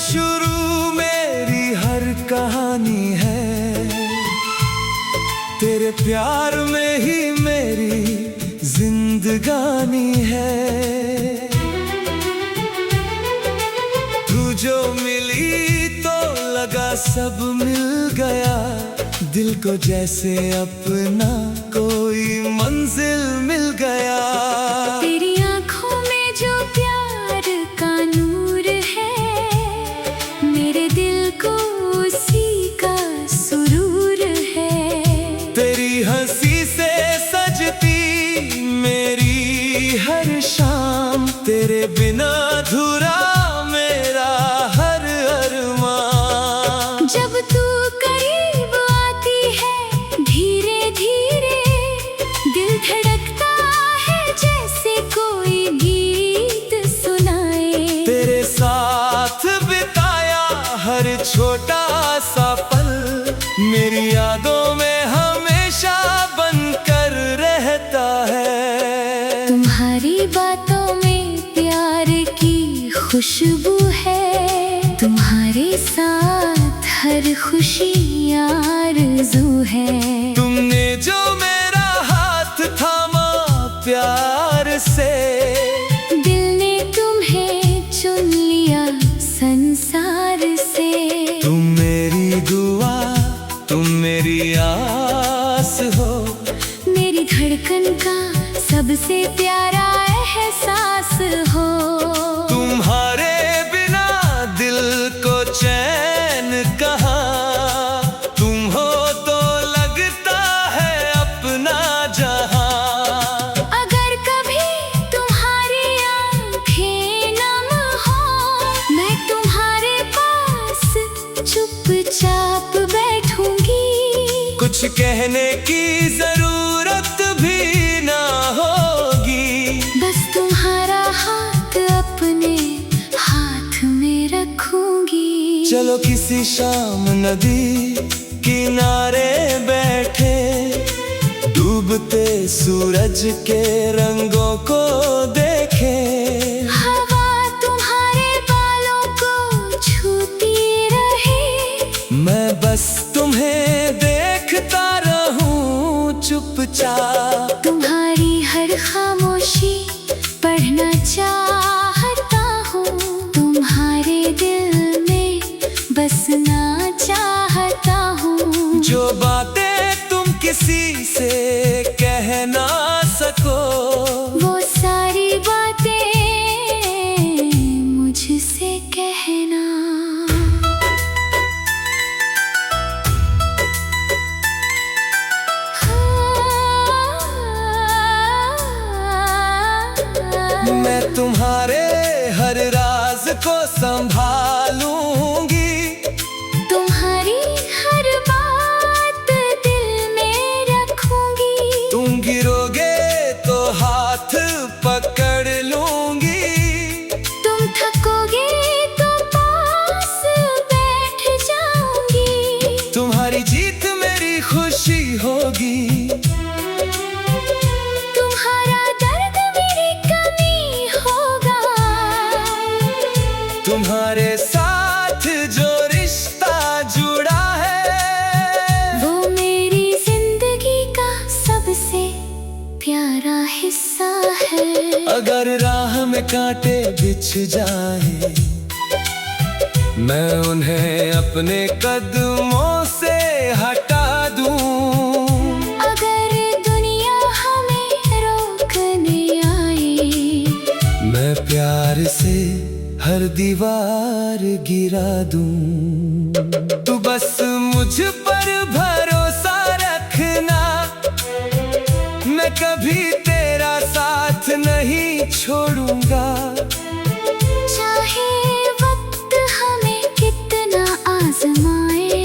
शुरू मेरी हर कहानी है, तेरे प्यार में ही मेरी जिंदगानी है। तू जो मिली तो लगा सब मिल गया, दिल को जैसे अपना कोई मंजिल मिल गया। तेरी आँखों में जो प्यार का नूर है, मेरे दिल को उसी का सुरूर है। तेरी हंसी से सजती मेरी हर शाम, तेरे बिना अधूरा मेरा हर अरमान। जब तू करीब आती है धीरे धीरे, दिल धड़कता है जैसे कोई गीत सुनाए। तेरे साथ बिताया हर छोटा सा पल, मेरी यादों में हमेशा बनकर रहता है। तुम्हारी बातों में प्यार की खुशबू है, तुम्हारे साथ हर खुशी आरज़ू है। तुमने जो मेरा हाथ थामा प्यार से, दिल ने तुम्हें चुन लिया संसार से। तुम मेरी दुआ, तुम मेरी आस हो, मेरी धड़कन का सबसे प्यारा एहसास हो। तुम्हारे बिना दिल को चैन कहाँ, तुम हो तो लगता है अपना जहां। अगर कभी तुम्हारी आँखें नम हो, मैं तुम्हारे पास चुपचाप बैठूंगी। कुछ कहने की जरूरत भी ना होगी, बस तुम्हारा हाथ अपने हाथ में रखूंगी। चलो किसी शाम नदी किनारे बैठे, डूबते सूरज के रंगों को देखें। हवा तुम्हारे बालों को छूती रहे, मैं बस तुम्हें देखता रहूं चुपचाप। तुम्हारी हर खामोशी पढ़ना चाहता हूँ, तुम्हारे दिल में बसना चाहता हूँ। जो बातें तुम किसी से कह ना सको, वो सारी बातें मुझसे कहना। मैं तुम्हारे हर राज को संभालूंगी, तुम्हारी हर बात दिल में रखूंगी। तुम गिरोगे तो हाथ पकड़ लूंगी, तुम थकोगे तो पास बैठ जाऊंगी। तुम्हारी जीत मेरी खुशी होगी, तुम्हारा दर्द मेरी कमी होगा। तुम्हारे साथ जो रिश्ता जुड़ा है, वो मेरी जिंदगी का सबसे प्यारा हिस्सा है। अगर राह में कांटे बिछ जाए, मैं उन्हें अपने कदमों से हटा दूं। अगर दुनिया हमें रोकने आए, मैं प्यार से हर दीवार गिरा दूं। तू बस मुझ पर भरोसा रखना, मैं कभी तेरा साथ नहीं छोड़ूंगा। चाहे वक्त हमें कितना आजमाए,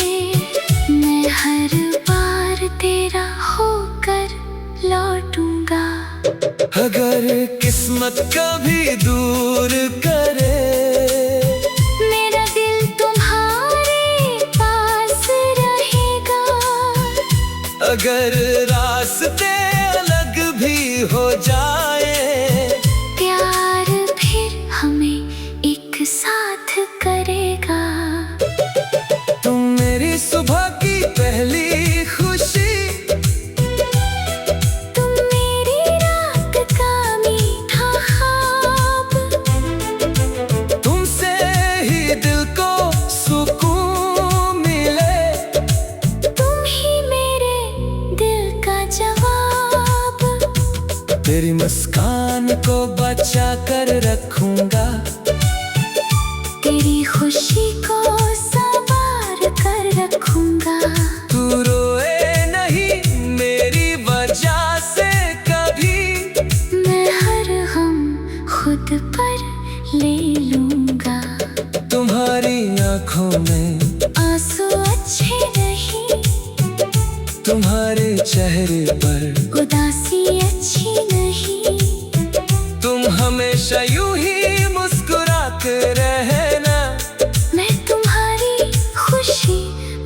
मैं हर बार तेरा होकर लौटूंगा। अगर किस्मत कभी दूर करे, मेरा दिल तुम्हारे पास रहेगा। अगर रास्ते अलग भी हो जाए, प्यार फिर हमें एक साथ करेगा। मेरी सुबह की पहली खुशी, तुम मेरी रात का मीठा ख्वाब, तुमसे ही दिल को सुकून मिले, तुम ही मेरे दिल का जवाब। तेरी मुस्कान को बचा कर रखूंगा, तेरी खुशी को संवार कर रखूंगा। तू रोए नहीं मेरी वजह से कभी, मैं हर गम खुद पर ले लूंगा। तुम्हारी आंखों में आंसू अच्छे नहीं, तुम्हारे चेहरे पर उदासी अच्छी नहीं। तुम हमेशा यूं ही मुस्कुराते रहना, मैं तुम्हारी खुशी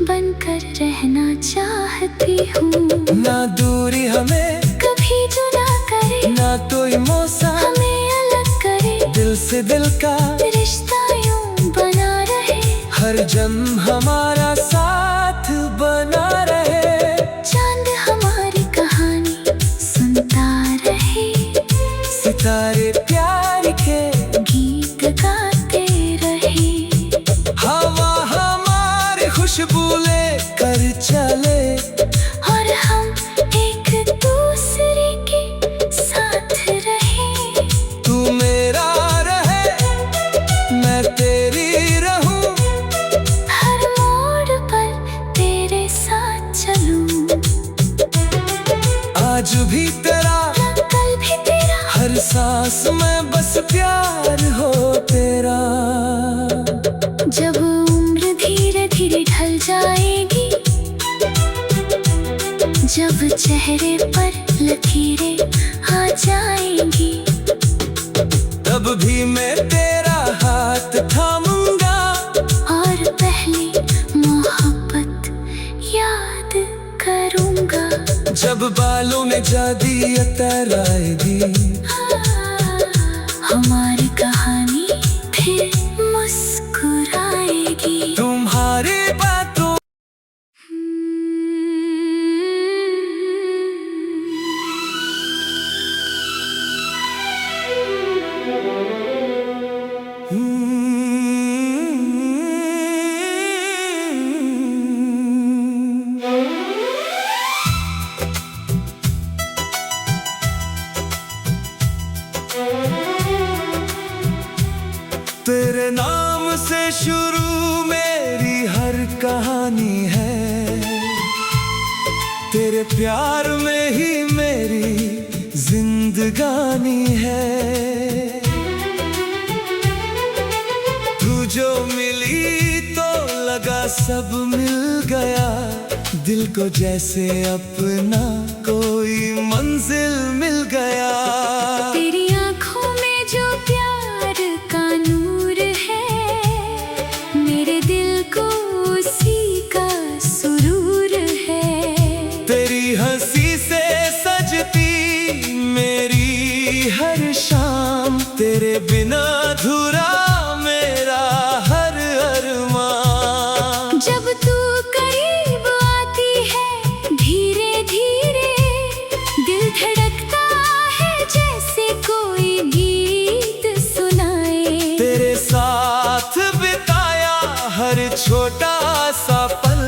बनकर रहना चाहती हूँ। ना दूरी हमें कभी जुदा करे, ना कोई मौसम हमें अलग करे, दिल से दिल का रिश्ता यूं बना रहे। हर जन्म हमारा साथ बना रहे, चांद हमारी कहानी सुनता रहे, सितारे प्यार के गीत गाते रहे। हवा हमारी खुशबू लेकर चले, और हम एक दूसरे के साथ रहे। तू मेरा रहे मैं तेरी रहूं, हर मोड़ पर तेरे साथ चलूं। आज भी तेरा कल भी तेरा, हर सांस में बस प्यार हो तेरा। जब उम्र धीरे धीरे ढल जाएगी, जब चेहरे पर लकीरें आ जाएंगी, तब भी मैं तेरा हाथ थामूंगा, और पहली मोहब्बत याद करूंगा। जब बालों में जादी अतर आएगी, हमारी कहानी फिर मुस्कुराएगी। तुम्हारी बातों तेरे नाम से शुरू मेरी हर कहानी है, तेरे प्यार में ही मेरी जिंदगानी है। तू जो मिली तो लगा सब मिल गया, दिल को जैसे अपना कोई मंजिल मिल गया। तेरी आंखों में जो प्यार का नूर है, मेरे दिल को उसी का सुरूर है। तेरी हंसी से सजती मेरी हर शाम, तेरे बिना अधूरा मेरा हर अरमान। जब तू करीब आती है धीरे धीरे, दिल धड़कता है जैसे कोई गीत सुनाए। तेरे साथ बिताया हर छोटा सा पल,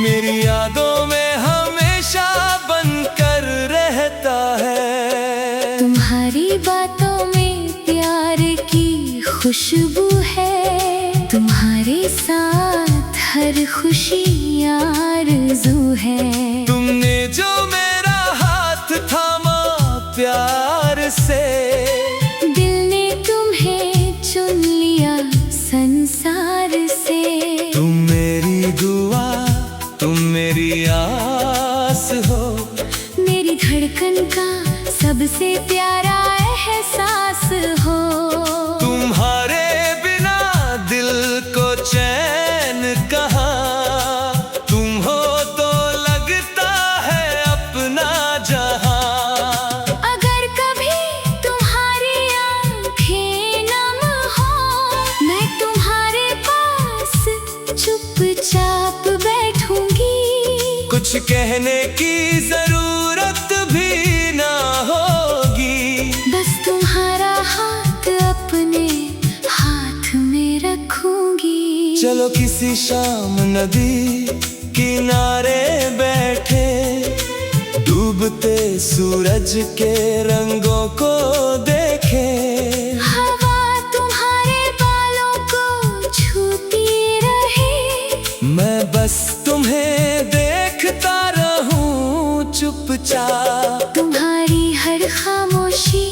मेरी यादों में हमेशा बनकर रहता है। तुम्हारी बातों में प्यार की खुशबू है, तुम्हारे साथ हर खुशी आरज़ू है। तुमने जो मेरा हाथ थामा प्यार से, दिल ने तुम्हें चुन लिया संसार से। तुम मेरी दुआ, तुम मेरी आस हो, मेरी धड़कन का सबसे प्यारा एहसास हो। तुम्हारे बिना दिल को चैन कहाँ, तुम हो तो लगता है अपना जहां। अगर कभी तुम्हारी आंखें नम हो, मैं तुम्हारे पास चुपचाप बैठ कुछ कहने की जरूरत भी ना होगी। बस तुम्हारा हाथ अपने हाथ में रखूंगी। चलो किसी शाम नदी किनारे बैठे, डूबते सूरज के रंगों को देखे। हवा तुम्हारे बालों को छूती रहे, मैं बस तुम्हें देखता रहूं चुपचाप। तुम्हारी हर खामोशी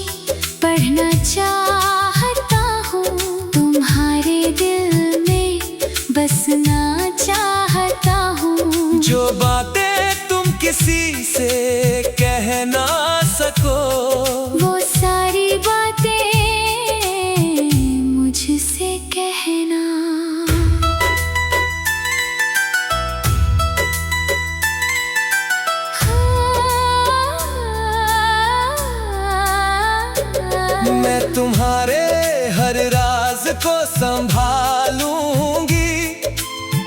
पढ़ना चाहता हूँ, तुम्हारे दिल में बसना चाहता हूँ। जो बातें तुम किसी से कह ना सको, वो सारी बातें मुझसे कहना। मैं तुम्हारे हर राज को संभालूंगी।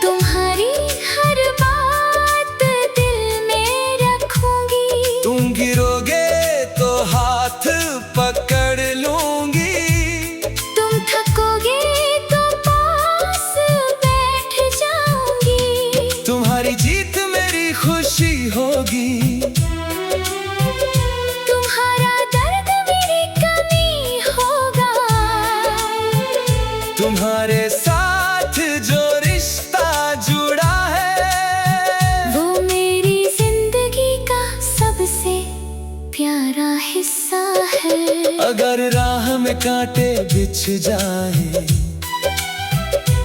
तुम्हारी हर बात दिल में रखूंगी। तुम गिरोगे तो हाथ पकड़ लूंगी। तुम थकोगे तो पास बैठ जाऊंगी। तुम्हारी जीत मेरी खुशी होगी। तुम्हारा दर्द मेरी कमी होगा। तुम्हारे साथ जो रिश्ता जुड़ा है, वो मेरी जिंदगी का सबसे प्यारा हिस्सा है। अगर राह में कांटे बिछ जाए,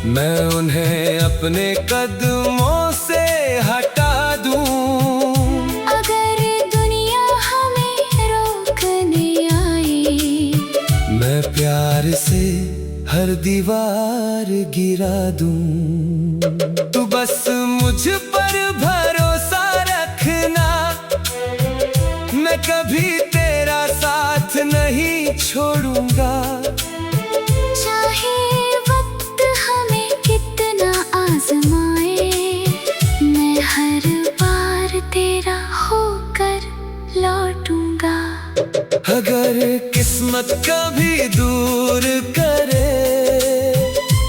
मैं उन्हें अपने कदमों से हटा दूं। अगर दुनिया हमें रोकने आए, मैं प्यार से हर दीवार गिरा दूं। तू बस मुझ पर भरोसा रखना, मैं कभी तेरा साथ नहीं छोड़ूंगा। चाहे वक्त हमें कितना आजमाए, मैं हर बार तेरा होकर लौटूंगा। अगर किस्मत कभी दूर करे,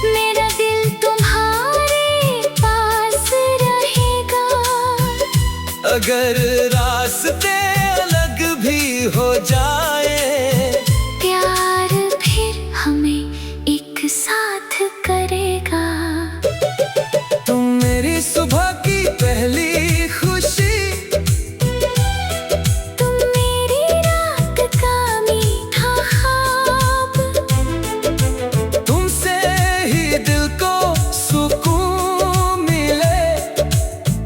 मेरा दिल तुम्हारे पास रहेगा। अगर रास्ते अलग भी हो जाए, प्यार फिर हमें एक साथ करेगा। तुम मेरी सुबह की पहली खुशी, तुम मेरी रात का मीठा ख्वाब। तुमसे ही दिल को सुकून मिले,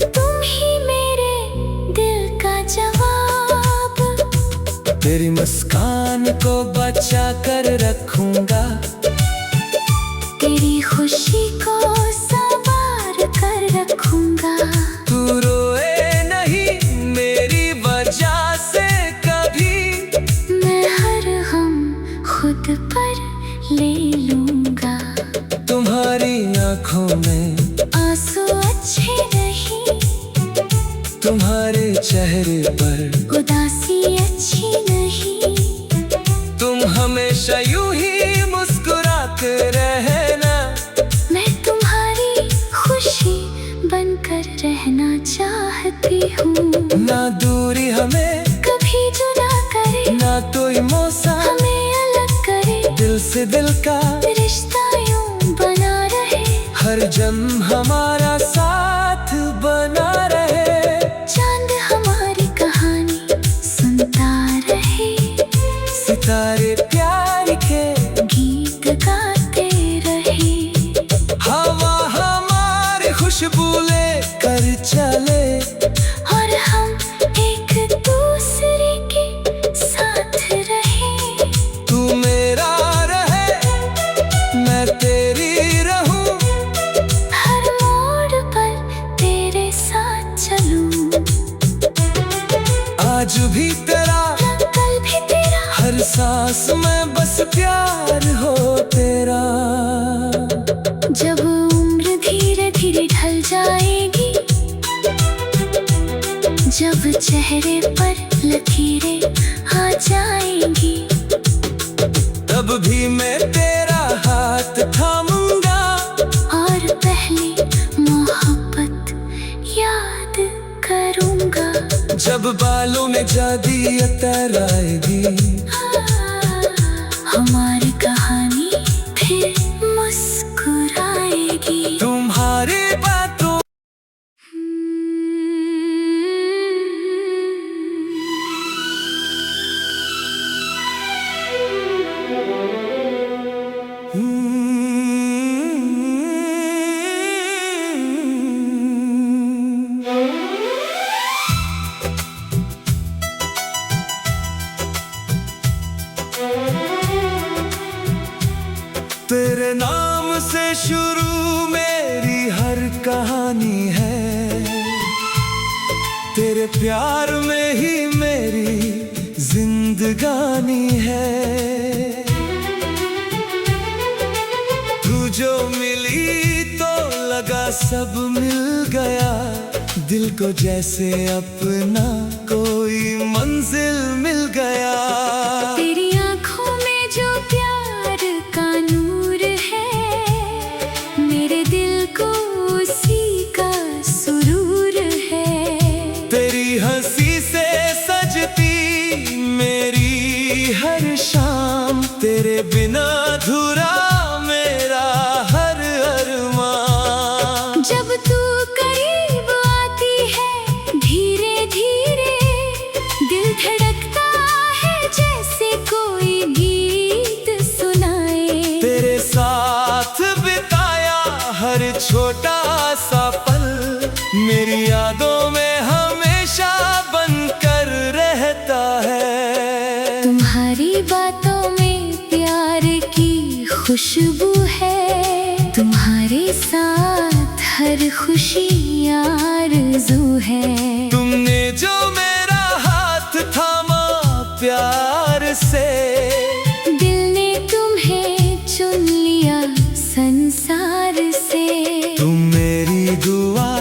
तुम ही मेरे दिल का जवाब। तेरी मुस्कान को बचा कर रखूंगा। तेरी खुशी को संवार कर रखूंगा। तू रोए नहीं मेरी वजह से कभी, मैं हर गम खुद पर ले लूंगा। तुम्हारी आंखों में आंसू अच्छे नहीं, तुम्हारे चेहरे पर उदासी अच्छी नहीं। तुम हमेशा यूं ही मुस्कुराते रहना। मैं तुम्हारी खुशी बनकर रहना चाहती हूँ। ना दूरी हमें कभी जुदा करे, ना कोई मौसम हमें अलग करे। दिल से दिल का रिश्ता यूं बना रहे, हर जन्म हमारा साथ बना रहे। चांद हमारी कहानी सुनता रहे, सितारे प्यार के गीत गाते रहे। हवा हमारी खुशबू लेकर चले, और हम एक दूसरे के साथ रहे। तू मेरा रहे, मैं तेरी रहूं। हर मोड़ पर तेरे साथ चलूं। आज भी तेरा, कल भी तेरा, हर सांस में बस प्यार हो तेरा। जब उम्र धीरे धीरे ढल जाएगी, जब चेहरे पर लकीरें आ जाएंगी, तब भी मैं तेरा हाथ थामूंगा और पहली मोहब्बत याद करूंगा। जब बालों में जादी अतर आएगी, हमारी कहानी फिर मुस्कुराएगी। तुम्हारी बातों तेरे नाम से शुरू मेरी हर कहानी है, तेरे प्यार में ही मेरी जिंदगानी है। तू जो मिली तो लगा सब मिल गया, दिल को जैसे अपना कोई मंजिल मिल गया। तेरी आंखों में जो प्यार का नूर है, मेरे दिल को उसी का सुरूर है। तेरी हंसी से सजती मेरी हर शाम, तेरे बिना अधूरा मेरा हर अरमान। जब तू करीब आती है धीरे धीरे, दिल धड़कता है जैसे कोई गीत सुनाए। तेरे साथ बिताया हर छोटा सा पल, मेरी यादों में हमेशा बनकर रहता है। तुम्हारी बातों में प्यार की खुशबू है, तुम्हारे साथ हर खुशी आरज़ू है। तुमने जो मेरा हाथ थामा प्यार से, दिल ने तुम्हें चुन लिया संसार से। तुम मेरी दुआ,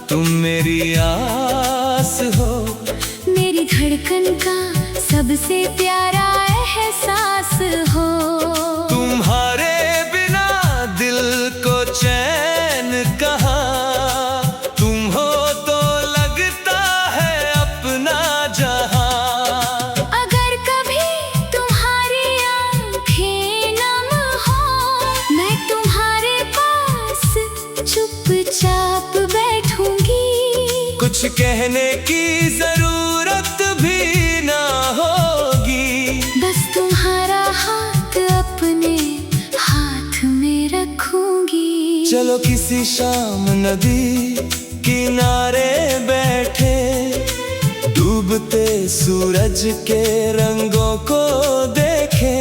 तुम मेरी आस हो, मेरी धड़कन का सबसे प्यारा एहसास हो। तुम्हारे बिना दिल को चैन कहाँ, तुम हो तो लगता है अपना जहां। अगर कभी तुम्हारी आंखें नम हो, मैं तुम्हारे पास चुपचाप बैठूंगी। कुछ कहने की जरूरत भी ना होगी, बस तुम्हारा हाथ अपने हाथ में रखूंगी। चलो किसी शाम नदी किनारे बैठे, डूबते सूरज के रंगों को देखे।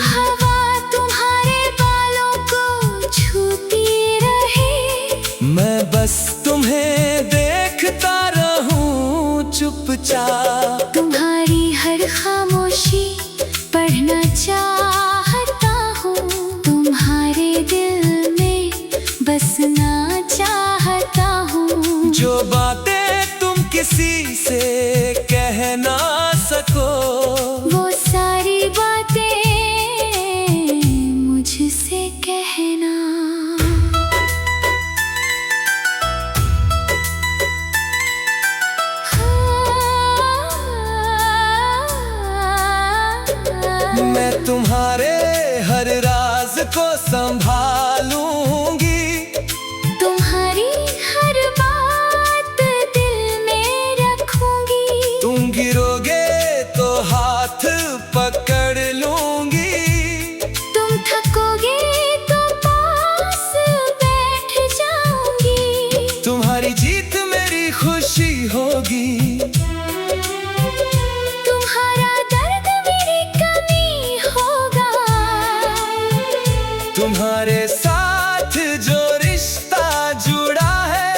हवा तुम्हारे बालों को छूती रहे, मैं बस तुम्हें देखता रहूं चुपचाप। तुम्हारी हर खामोशी पढ़ना चाहता हूँ, तुम्हारे दिल में बसना चाहता हूँ। जो बातें तुम किसी से कह ना सको, वो सारी बातें मुझसे कहना। मैं तुम्हारे हर राज को संभालूंगी, तुम्हारी हर बात दिल में रखूंगी। तुम गिरोगे तो हाथ पकड़ लूंगी, तुम थकोगे तो पास बैठ जाऊंगी। तुम्हारी जीत मेरी खुशी होगी, तुम्हारा दर्द मेरी कमी होगा। तुम्हारे साथ जो रिश्ता जुड़ा है,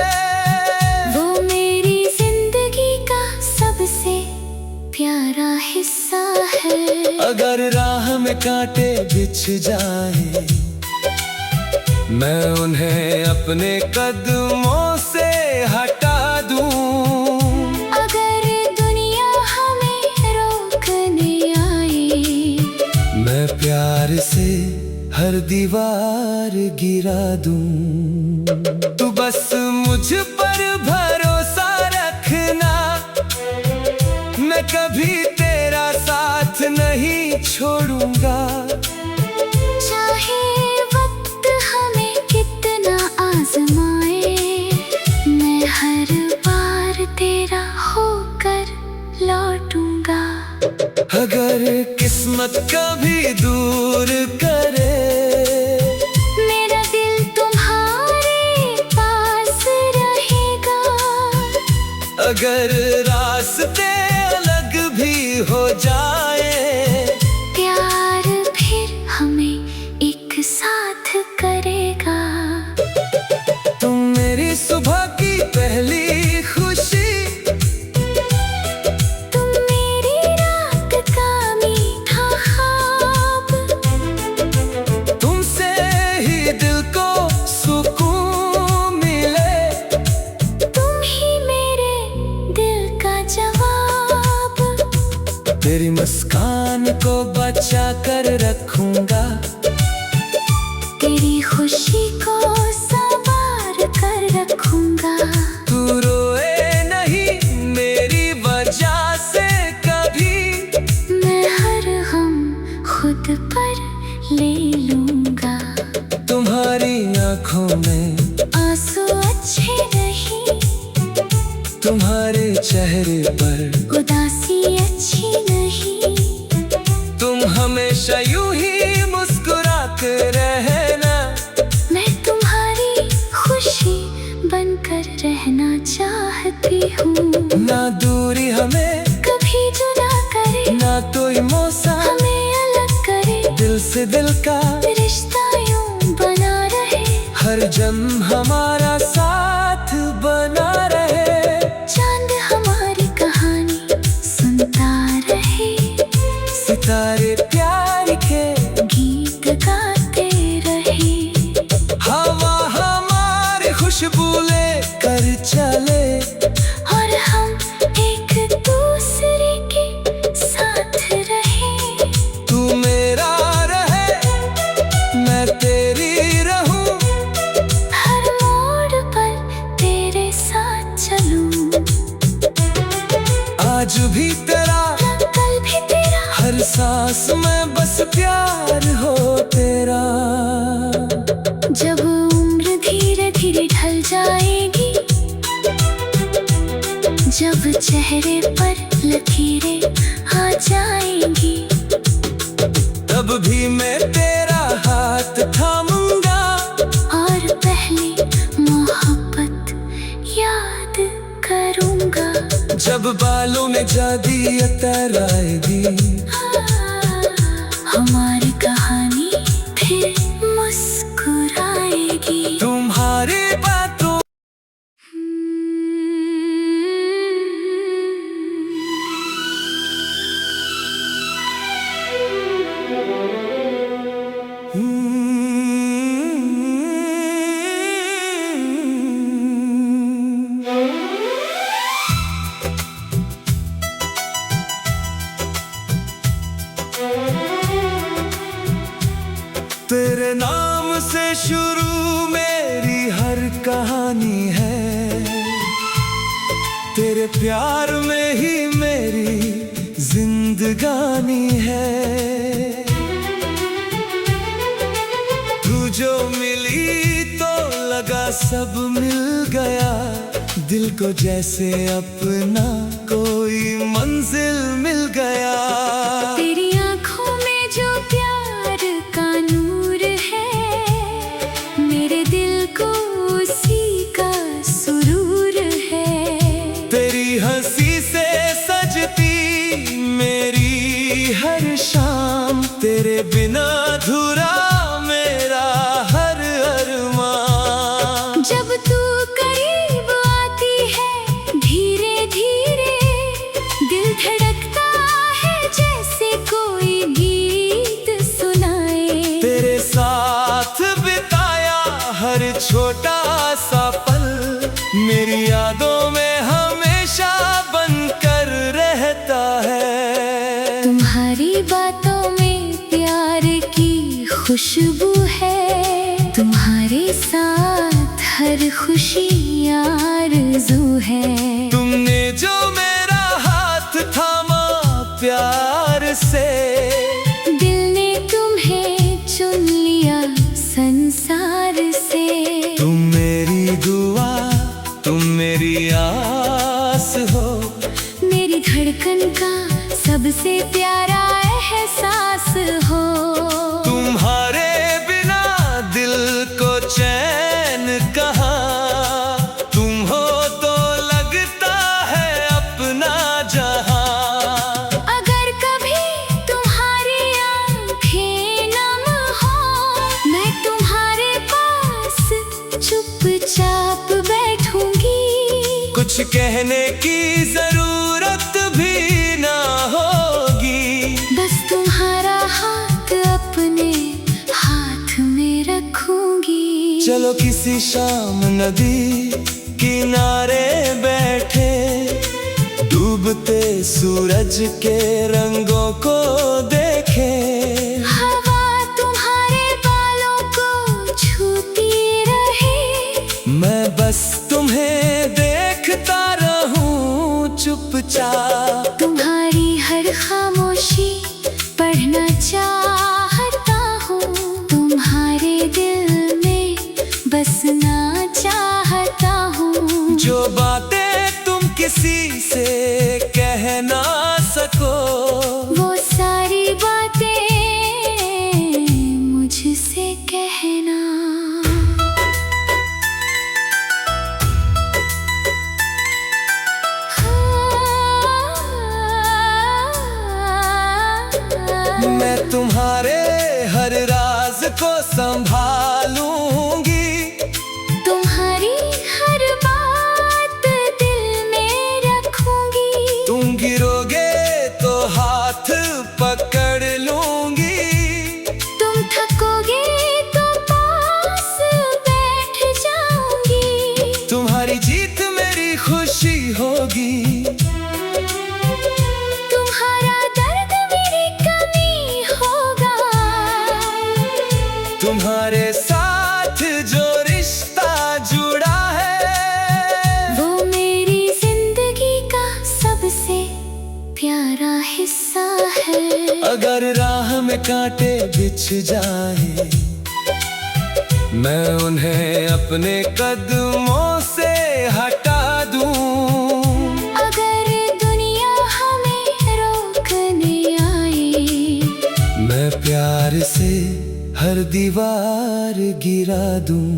वो मेरी जिंदगी का सबसे प्यारा हिस्सा है। अगर राह में कांटे बिछ जाए, मैं उन्हें अपने कदमों से हटा दूं। हर दीवार गिरा दूं। तू बस मुझ पर भरोसा रखना, मैं कभी तेरा साथ नहीं छोड़ूंगा। चाहे वक्त हमें कितना आजमाए, मैं हर बार तेरा होकर लौटूंगा। अगर किस्मत कभी दूर करे, मेरा दिल तुम्हारे पास रहेगा। अगर रास्ते अलग भी हो जाए, प्यार फिर हमें एक साथ करेगा। तुम मेरी सुबह की पहली खुशी, तुम मेरी रात का मीठा ख्वाब। तुमसे ही दिल को सुकून मिले, तुम ही मेरे दिल का जवाब। तेरी मुस्कान को बचा कर रखूंगा, तेरी खुशी को संवार कर रखूंगा। तू रोए नहीं मेरी वजह से कभी, मैं हर गम खुद पर ले लूंगा। तुम्हारी आंखों में आंसू अच्छे नहीं, तुम्हारे चेहरे पर उदासी अच्छी नहीं। तुम हमेशा यूं ही मुस्कुरा कर रहना, मैं तुम्हारी खुशी बनकर रहना चाहती हूँ। ना दूरी हमें कभी जुदा करे, ना कोई मौसम हमें अलग करे। दिल से दिल का रिश्ता यूं बना रहे, हर जन्म हमारा साथ बना रहे। चांद हमारी कहानी सुनता रहे, सितारे प्यार के गीत गाते रहे। हवा हमारी खुशबू ले कर चले, और हम एक दूसरे के साथ रहे। तू मेरा रहे मैं तेरी रहूं, हर मोड़ पर तेरे साथ चलूं। आज भी तेरा कल भी तेरा, हर सांस में बस प्यार हो तेरा। जब उम्र धीरे धीरे ढल जाएगी, जब चेहरे पर लकीरें आ जाएंगी, तब भी मैं तेरा हाथ थामूंगा, और पहली मोहब्बत याद करूंगा। जब बालों में जादी अतर आएगी, हमारी कहानी फिर मुस्कुराएगी। तुम्हारी बातों तेरे नाम से शुरू मेरी हर कहानी है, तेरे प्यार में ही मेरी जिंदगानी है। तू जो मिली तो लगा सब मिल गया, दिल को जैसे अपना कोई मंजिल मिल गया। तेरी आंखों में जो प्यार का नूर है, मेरे दिल को उसी का सुरूर है। तेरी हंसी से सजती मेरी हर शाम, तेरे बिना अधूरा मेरा हर अरमान। जब तू करीब आती है धीरे धीरे, खुशी आरज़ू है। तुमने जो मेरा हाथ थामा प्यार से, दिल ने तुम्हें चुन लिया संसार से। तुम मेरी दुआ, तुम मेरी आस हो, मेरी धड़कन का सबसे प्यारा एहसास हो। तुम्हारे बिना दिल को चैन कहाँ, तुम हो तो लगता है अपना जहां। अगर कभी तुम्हारी आंखें नम हो, मैं तुम्हारे पास चुपचाप बैठूंगी। कुछ कहने की जरूरत भी ना होगी, बस तुम्हारा हाथ अपने हाथ में रखूंगी। चलो किसी शाम नदी किनारे बैठे, डूबते सूरज के रंगों को देखे। हवा तुम्हारे बालों को छूती रहे, मैं बस तुम्हें देखता रहूं चुपचाप। तुम्हारी हर खामोशी पढ़ना चाहता हूँ, तुम्हारे दिल में बसना चाहता हूँ। जो बातें तुम किसी से कह ना सको, वो सारी बातें मुझसे कहना। मैं तुम्हारे हर राज को संभालूंगी, तुम्हारी हर बात दिल में रखूंगी। तुम गिरोगे तो हाथ पकड़ लूंगी, तुम थकोगे तो पास बैठ जाऊंगी। तुम्हारी जीत मेरी खुशी होगी, तुम्हारा दर्द मेरी कमी होगा। तुम्हारे साथ जो रिश्ता जुड़ा है, वो मेरी जिंदगी का सबसे प्यारा हिस्सा है। अगर राह में कांटे बिछ जाए, मैं उन्हें अपने कदमों से हटा दूं। अगर दुनिया हमें रोकने आए, मैं प्यार से हर दीवार गिरा दूं।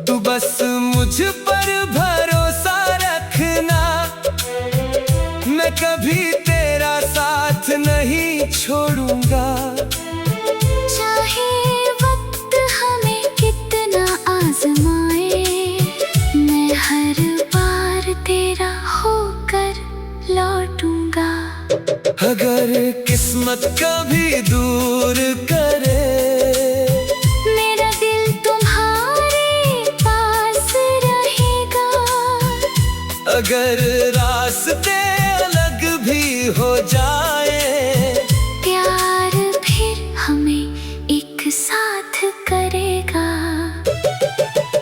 तू बस मुझ पर भरोसा रखना, मैं कभी तेरा साथ नहीं छोड़ूंगा। चाहे वक्त हमें कितना आजमाए, मैं हर बार तेरा होकर लौटूंगा। अगर किस्मत कभी दूर करे, मेरा दिल तुम्हारे पास रहेगा। अगर रास्ते अलग भी हो जाए, प्यार फिर हमें एक साथ करेगा।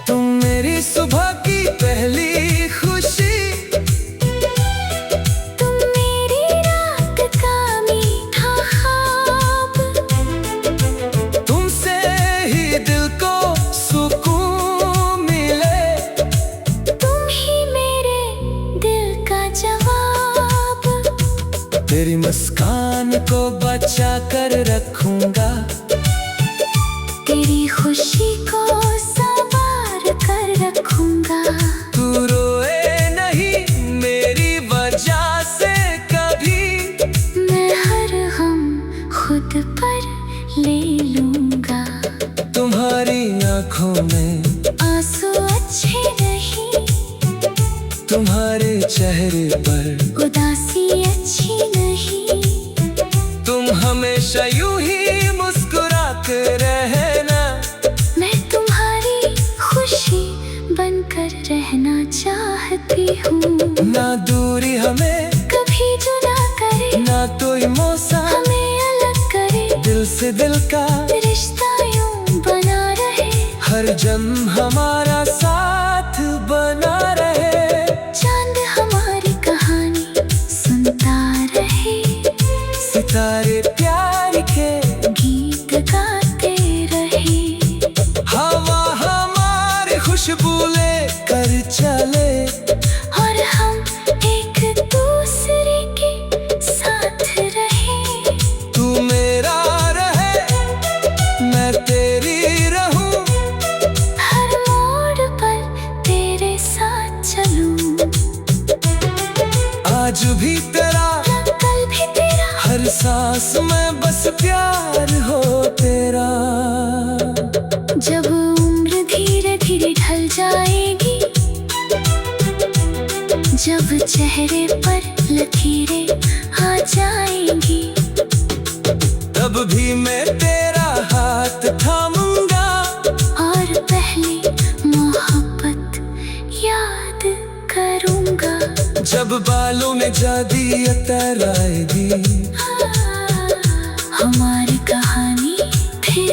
तुम मेरी सुबह की पहली खुशी, तुम मेरी रात का मीठा ख्वाब। तुमसे ही दिल को सुकून मिले, तुम ही मेरे दिल का जवाब। तेरी मुस्कान को बचा कर रखूंगा, तेरी खुशी को संवार कर रखूंगा। तू रोए नहीं मेरी वजह से कभी, मैं हर गम खुद पर ले लूंगा। तुम्हारी आंखों में आंसू अच्छे नहीं, तुम्हारे चेहरे पर उदासी अच्छी नहीं। तुम हमेशा यूं ही मुस्कुरा कर रहना, मैं तुम्हारी खुशी बनकर रहना चाहती हूँ। ना दूरी हमें कभी जुदा करे, ना कोई मौसम हमें अलग करे। दिल से दिल का रिश्ता यूं बना रहे, हर जन्म हमारा साथ आज भी तेरा, कल भी तेरा, हर सांस में बस प्यार हो तेरा। जब उम्र धीरे धीरे ढल जाएगी, जब चेहरे पर लकीरें आ जाएंगी, तब भी मैं तेरा हाथ थामूंगा और पहली मोहब्बत याद करूंगा। जब बालों में जादी अतर आएगी, हमारी कहानी फिर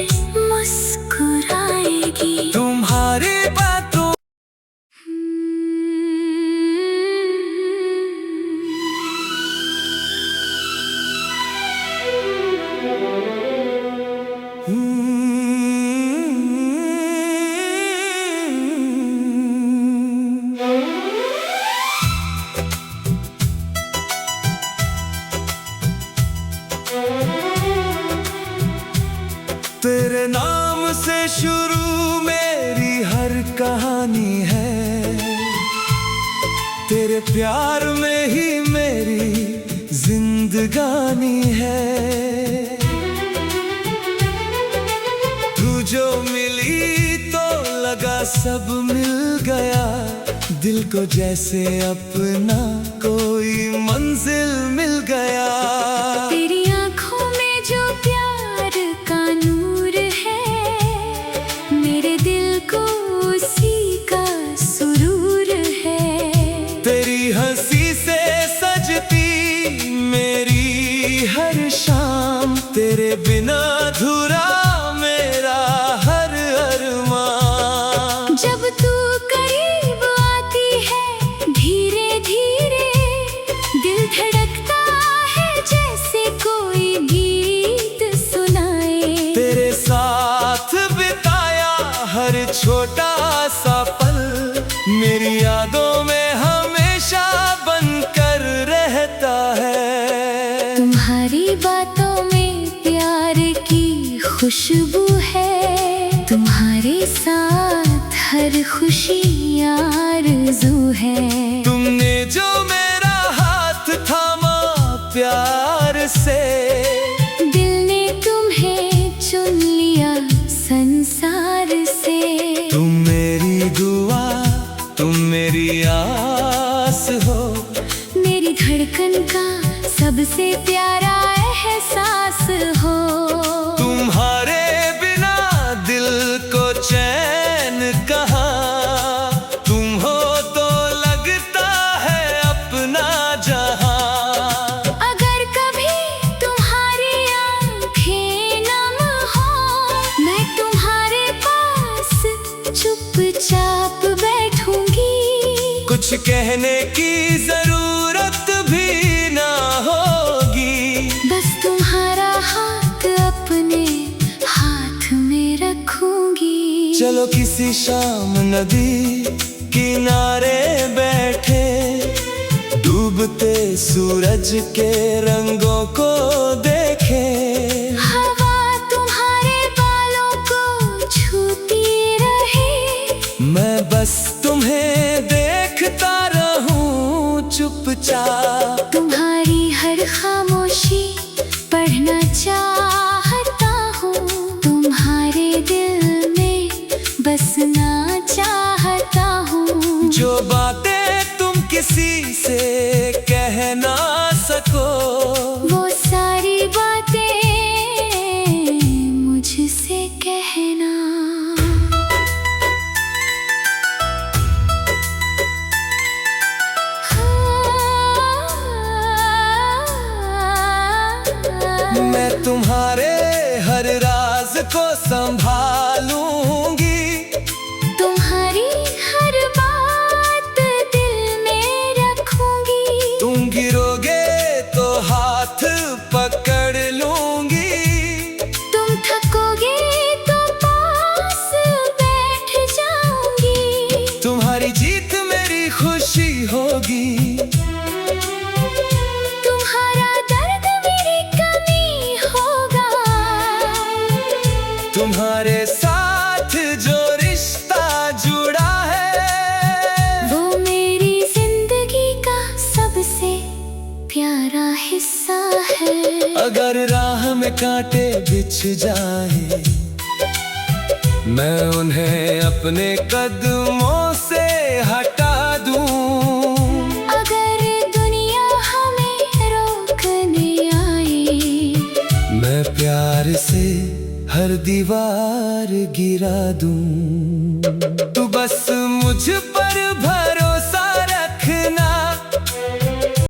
मुस्कुराएगी। तुम्हारी बातों तेरे नाम से शुरू मेरी हर कहानी है, तेरे प्यार में ही मेरी जिंदगानी है। तू जो मिली तो लगा सब मिल गया, दिल को जैसे अपना कोई मंजिल मिल गया। तेरी आंखों में जो प्यार का नूर है, मेरे दिल को उसी का सुरूर है। तेरी हंसी से सजती मेरी हर शाम, तेरे बिना अधूरा मेरा हर अरमान। जब तू करीब आती है धीरे धीरे, दिल धड़कता है जैसे कोई गीत सुनाए। तेरे साथ बिताया हर छोटा सा पल, मेरी यादों में हमेशा बनकर रहता है। तुम्हारी बातों में प्यार की खुशबू है, तुम्हारे साथ हर खुशी आरज़ू है। तुमने जो मेरा हाथ थामा प्यार से, दिल ने तुम्हें चुन लिया संसार से। तुम मेरी दुआ, तुम मेरी आस हो, मेरी धड़कन का सबसे प्यारा एहसास हो। तुम्हारे बिना दिल को चैन कहाँ, तुम हो तो लगता है अपना जहां। अगर कभी तुम्हारी आंखें नम हो, मैं तुम्हारे पास चुपचाप बैठूंगी। कुछ कहने की जरूरत भी ना होगी, बस तुम्हारा हाथ अपने हाथ में रखूंगी। चलो किसी शाम नदी किनारे बैठे, डूबते सूरज के रंगों को देखें। हवा तुम्हारे बालों को छूती रहे, मैं बस तुम्हें देखता रहूं चुपचाप। तुम्हारी हर खामोशी पढ़ना चाहता हूँ, तुम्हारे दिल में बसना चाहता हूँ। जो बातें तुम किसी से कह ना सको, वो सारी बातें मुझसे कहना। मैं तुम्हारे हर राज को संभालूंगी, तुम्हारी हर बात दिल में रखूंगी। तुम गिरोगे तो हाथ पकड़ लूंगी, तुम थकोगे तो पास बैठ जाऊंगी। तुम्हारी जीत मेरी खुशी होगी, तुम्हारा दर्द मेरी कमी होगा। तुम्हारे कांटे बिछ जाए, मैं उन्हें अपने कदमों से हटा दूं। अगर दुनिया हमें रोकने आए, मैं प्यार से हर दीवार गिरा दूं। तू बस मुझ पर भरोसा